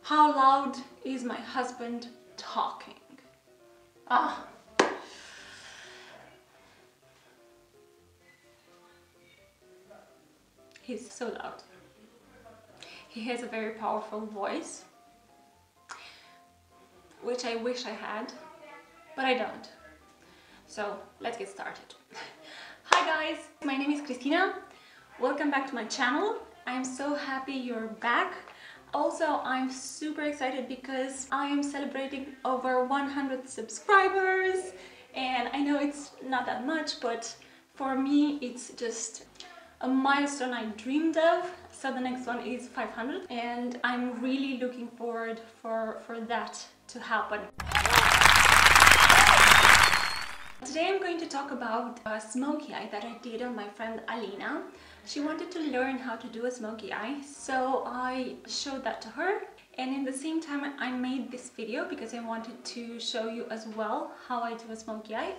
How loud is my husband talking? Ah. He's so loud. He has a very powerful voice, which I wish I had, but I don't. So let's get started. Hi guys, my name is Cristina. Welcome back to my channel. I'm so happy you're back. Also, I'm super excited because I am celebrating over 100 subscribers, and I know it's not that much, but for me it's just a milestone I dreamed of. So the next one is 500, and I'm really looking forward for that to happen. Today I'm going to talk about a smoky eye that I did on my friend Alina. She wanted to learn how to do a smoky eye, so I showed that to her, and in the same time I made this video because I wanted to show you as well how I do a smoky eye,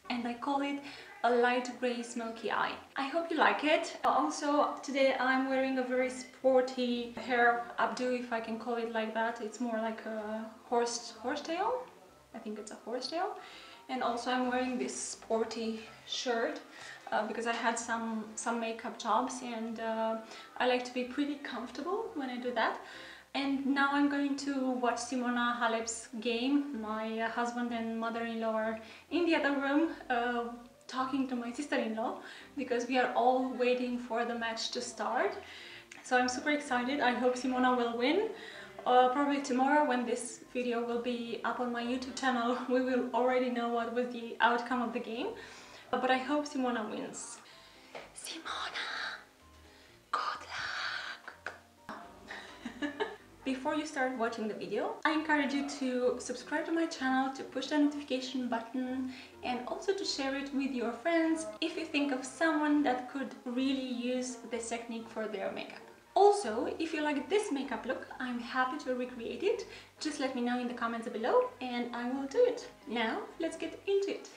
and I call it a light grey smoky eye. I hope you like it. Also, today I'm wearing a very sporty hair updo, if I can call it like that. It's more like a horsetail. I think it's a horsetail. And also I'm wearing this sporty shirt because I had some makeup jobs, and I like to be pretty comfortable when I do that. And now I'm going to watch Simona Halep's game. My husband and mother-in-law are in the other room talking to my sister-in-law because we are all waiting for the match to start. So I'm super excited. I hope Simona will win. Probably tomorrow, when this video will be up on my YouTube channel, we will already know what was the outcome of the game. But I hope Simona wins. Simona, good luck! Before you start watching the video, I encourage you to subscribe to my channel, to push the notification button, and also to share it with your friends if you think of someone that could really use this technique for their makeup. Also, if you like this makeup look, I'm happy to recreate it. Just let me know in the comments below and I will do it. Now, let's get into it.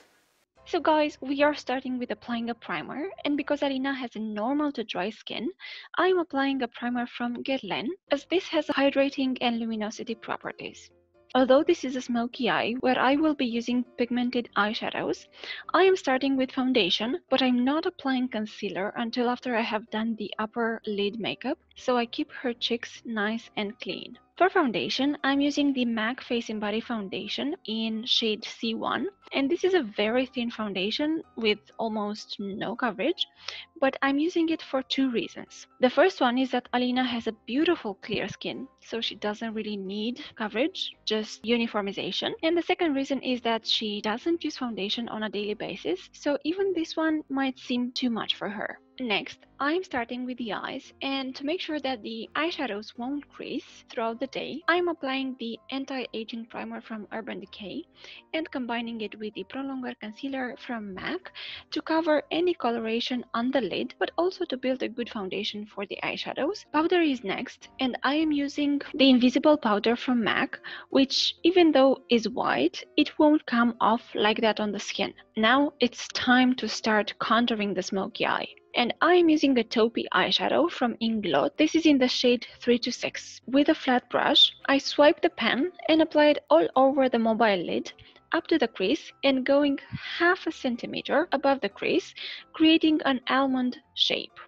So guys, we are starting with applying a primer, and because Alina has a normal to dry skin, I'm applying a primer from GUERLAIN, as this has hydrating and luminosity properties. Although this is a smoky eye, where I will be using pigmented eyeshadows, I am starting with foundation, but I'm not applying concealer until after I have done the upper lid makeup, so I keep her cheeks nice and clean. For foundation, I'm using the MAC Face and Body Foundation in shade C1, and this is a very thin foundation with almost no coverage, but I'm using it for two reasons. The first one is that Alina has a beautiful clear skin, so she doesn't really need coverage, just uniformization. And the second reason is that she doesn't use foundation on a daily basis, so even this one might seem too much for her. Next, I'm starting with the eyes, and to make sure that the eyeshadows won't crease throughout the day, I'm applying the anti-aging primer from Urban Decay and combining it with the Prolongwear concealer from MAC to cover any coloration on the lid, but also to build a good foundation for the eyeshadows. Powder is next, and I am using the invisible powder from MAC, which even though is white, it won't come off like that on the skin. Now it's time to start contouring the smoky eye. And I am using a taupey eyeshadow from INGLOT. This is in the shade 3 to 6. With a flat brush, I swipe the pen and apply it all over the mobile lid, up to the crease and going half a centimeter above the crease, creating an almond shape.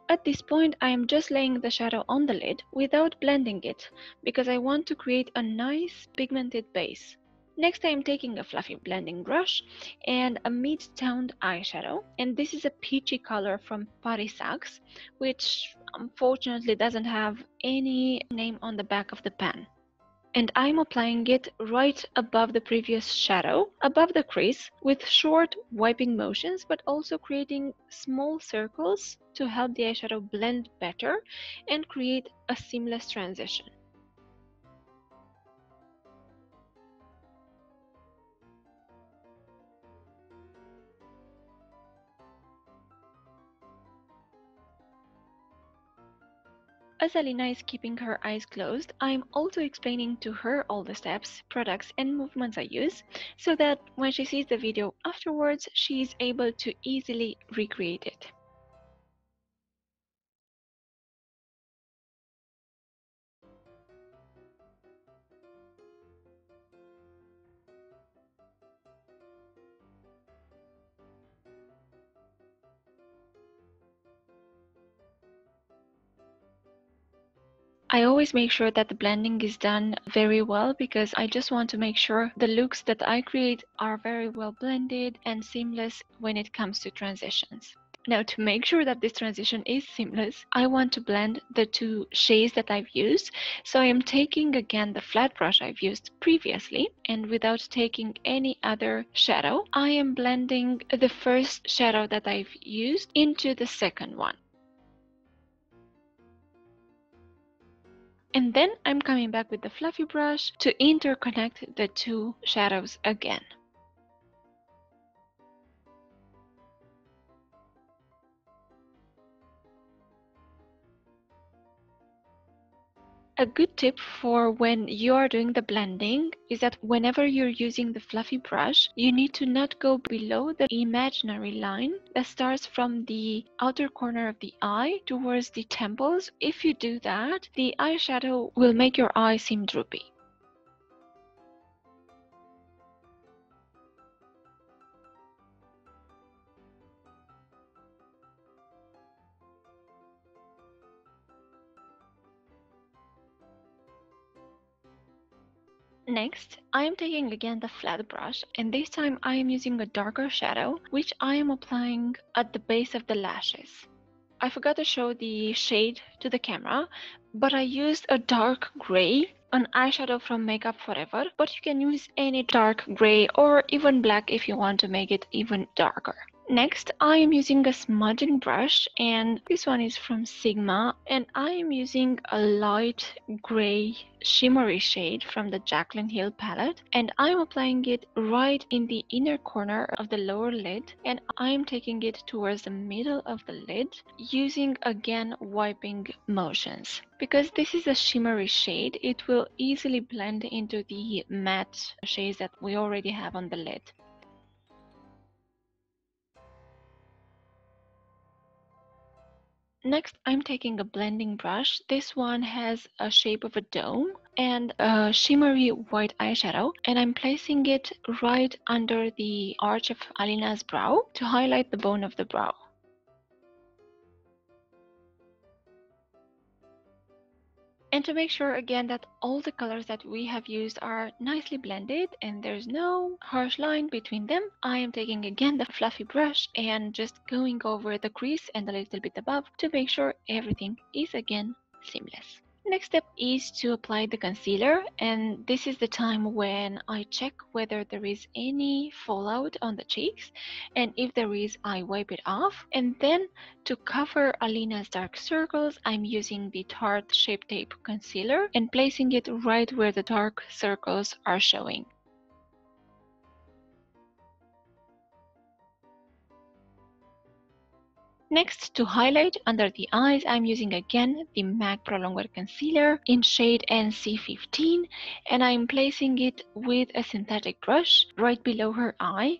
At this point, I am just laying the shadow on the lid without blending it, because I want to create a nice pigmented base. Next, I am taking a fluffy blending brush and a mid-toned eyeshadow, and this is a peachy color from PARISAX, which unfortunately doesn't have any name on the back of the pen. And I'm applying it right above the previous shadow, above the crease, with short wiping motions, but also creating small circles to help the eyeshadow blend better and create a seamless transition. As Alina is keeping her eyes closed, I'm also explaining to her all the steps, products and movements I use, so that when she sees the video afterwards, she is able to easily recreate it. I always make sure that the blending is done very well because I just want to make sure the looks that I create are very well blended and seamless when it comes to transitions. Now, to make sure that this transition is seamless, I want to blend the two shades that I've used. So I am taking again the flat brush I've used previously, and without taking any other shadow, I am blending the first shadow that I've used into the second one. And then I'm coming back with the fluffy brush to interconnect the two shadows again. A good tip for when you are doing the blending is that whenever you're using the fluffy brush, you need to not go below the imaginary line that starts from the outer corner of the eye towards the temples. If you do that, the eyeshadow will make your eye seem droopy. Next, I am taking again the flat brush, and this time I am using a darker shadow, which I am applying at the base of the lashes. I forgot to show the shade to the camera, but I used a dark gray, an eyeshadow from Makeup Forever, but you can use any dark gray or even black if you want to make it even darker. Next, I am using a smudging brush, and this one is from Sigma, and I am using a light gray shimmery shade from the Jacklin Hill palette, and I'm applying it right in the inner corner of the lower lid, and I'm taking it towards the middle of the lid using again wiping motions. Because this is a shimmery shade, it will easily blend into the matte shades that we already have on the lid. Next, I'm taking a blending brush. This one has a shape of a dome and a shimmery white eyeshadow, and I'm placing it right under the arch of Alina's brow to highlight the bone of the brow. And to make sure again that all the colors that we have used are nicely blended and there's no harsh line between them, I am taking again the fluffy brush and just going over the crease and a little bit above to make sure everything is again seamless. Next step is to apply the concealer, and this is the time when I check whether there is any fallout on the cheeks, and if there is, I wipe it off. And then to cover Alina's dark circles, I'm using the Tarte Shape Tape Concealer and placing it right where the dark circles are showing. Next, to highlight under the eyes, I'm using again the MAC Prolongwear Concealer in shade NC15, and I'm placing it with a synthetic brush right below her eye.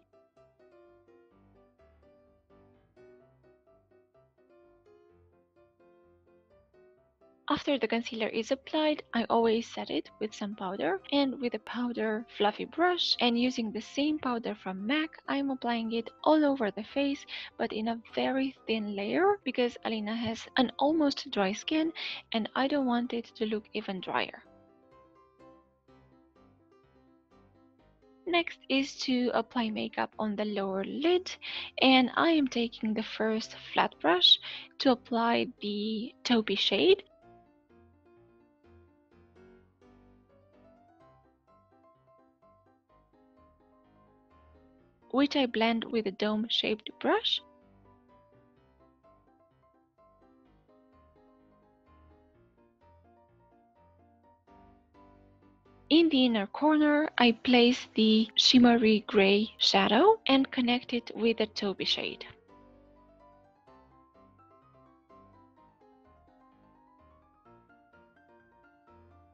After the concealer is applied, I always set it with some powder, and with a powder fluffy brush and using the same powder from MAC, I'm applying it all over the face, but in a very thin layer because Alina has an almost dry skin and I don't want it to look even drier. Next is to apply makeup on the lower lid, and I am taking the first flat brush to apply the Taupy shade. Which I blend with a dome-shaped brush. In the inner corner, I place the shimmery gray shadow and connect it with the Taupy shade.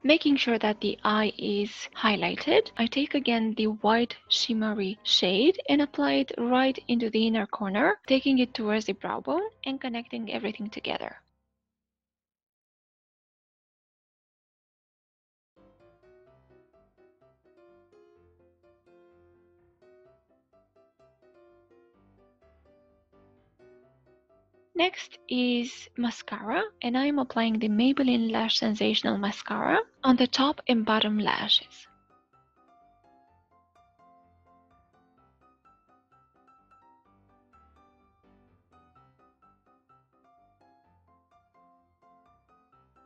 Making sure that the eye is highlighted, I take again the white shimmery shade and apply it right into the inner corner, taking it towards the brow bone and connecting everything together. Next is mascara, and I'm applying the Maybelline Lash Sensational Mascara on the top and bottom lashes.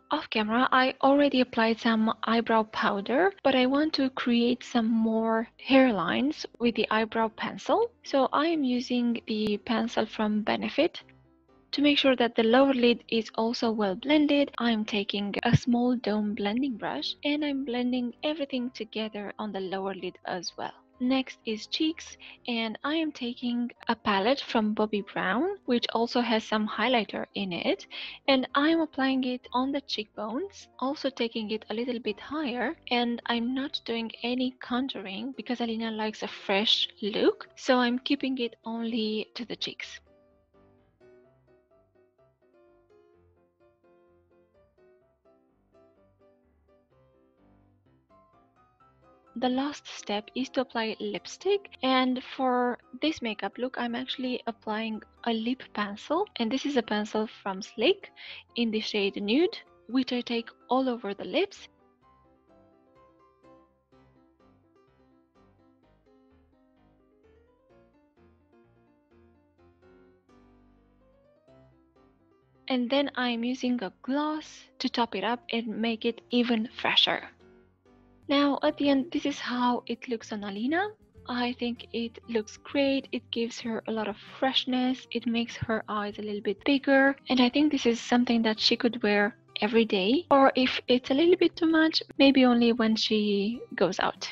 Off camera, I already applied some eyebrow powder, but I want to create some more hairlines with the eyebrow pencil. So I am using the pencil from Benefit. To make sure that the lower lid is also well blended, I'm taking a small dome blending brush and I'm blending everything together on the lower lid as well. Next is cheeks, and I am taking a palette from Bobbi Brown, which also has some highlighter in it, and I'm applying it on the cheekbones, also taking it a little bit higher, and I'm not doing any contouring because Alina likes a fresh look, so I'm keeping it only to the cheeks. The last step is to apply lipstick, and for this makeup look I'm actually applying a lip pencil, and this is a pencil from Slick in the shade Nude, which I take all over the lips. And then I'm using a gloss to top it up and make it even fresher. Now at the end, this is how it looks on Alina. I think it looks great. It gives her a lot of freshness. It makes her eyes a little bit bigger. And I think this is something that she could wear every day. Or if it's a little bit too much, maybe only when she goes out.